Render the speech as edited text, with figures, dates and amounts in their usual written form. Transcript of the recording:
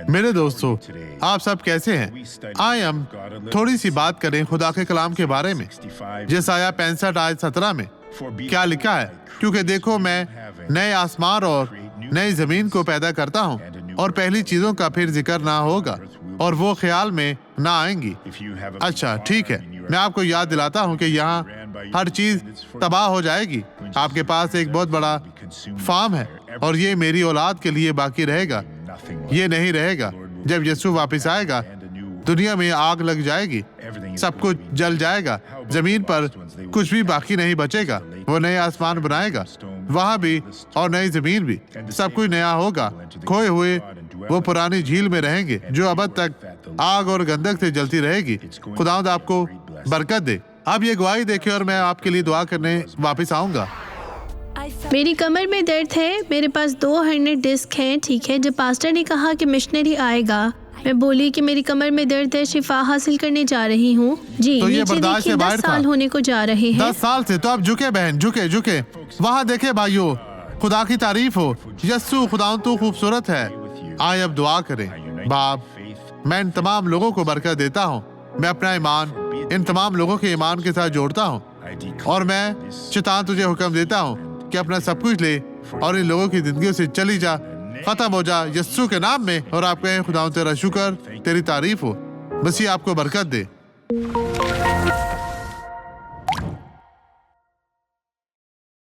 میرے دوستو، آپ سب کیسے ہیں؟ آئے ہم تھوڑی سی بات کریں خدا کے کلام کے بارے میں۔ جس آیا 65 آیت 17 میں کیا لکھا ہے؟ کیونکہ دیکھو میں نئے آسمان اور نئی زمین کو پیدا کرتا ہوں، اور پہلی چیزوں کا پھر ذکر نہ ہوگا اور وہ خیال میں نہ آئیں گی۔ اچھا ٹھیک ہے، میں آپ کو یاد دلاتا ہوں کہ یہاں ہر چیز تباہ ہو جائے گی۔ آپ کے پاس ایک بہت بڑا فارم ہے اور یہ میری اولاد کے لیے باقی رہے گا۔ یہ نہیں رہے گا۔ جب یسوع واپس آئے گا دنیا میں آگ لگ جائے گی، سب کچھ جل جائے گا، زمین پر کچھ بھی باقی نہیں بچے گا۔ وہ نئے آسمان بنائے گا، وہاں بھی اور نئی زمین بھی، سب کچھ نیا ہوگا۔ کھوئے ہوئے وہ پرانی جھیل میں رہیں گے جو اب تک آگ اور گندک سے جلتی رہے گی۔ خداوند آپ کو برکت دے۔ اب یہ گواہی دیکھیں اور میں آپ کے لیے دعا کرنے واپس آؤں گا۔ میری کمر میں درد ہے، میرے پاس 2 ہرنٹ ڈسک ہیں۔ ٹھیک ہے، جب پاسٹر نے کہا کہ مشنری آئے گا، میں بولی کہ میری کمر میں درد ہے، شفا حاصل کرنے جا رہی ہوں۔ جی تو یہ نیچے برداشت دیکھیے، سے باہر 10 تھا۔ سال ہونے کو جا رہے ہیں۔ 10 سال سے تو اب جھکے بہن، جھکے وہاں دیکھے بھائیو، خدا کی تعریف ہو۔ یسوع خداوند تو خوبصورت ہے۔ آئے اب دعا کریں۔ باپ، میں ان تمام لوگوں کو برکت دیتا ہوں۔ میں اپنا ایمان ان تمام لوگوں کے ایمان کے ساتھ جوڑتا ہوں، اور میں شیطان تجھے حکم دیتا ہوں کہ اپنا سب کچھ لے اور ان لوگوں کی زندگیوں سے چلی جا، ختم ہو جا یسوع کے نام میں۔ اور آپ کہیں خداوند تیرا شکر، تیری تعریف ہو، مسیح آپ کو برکت دے۔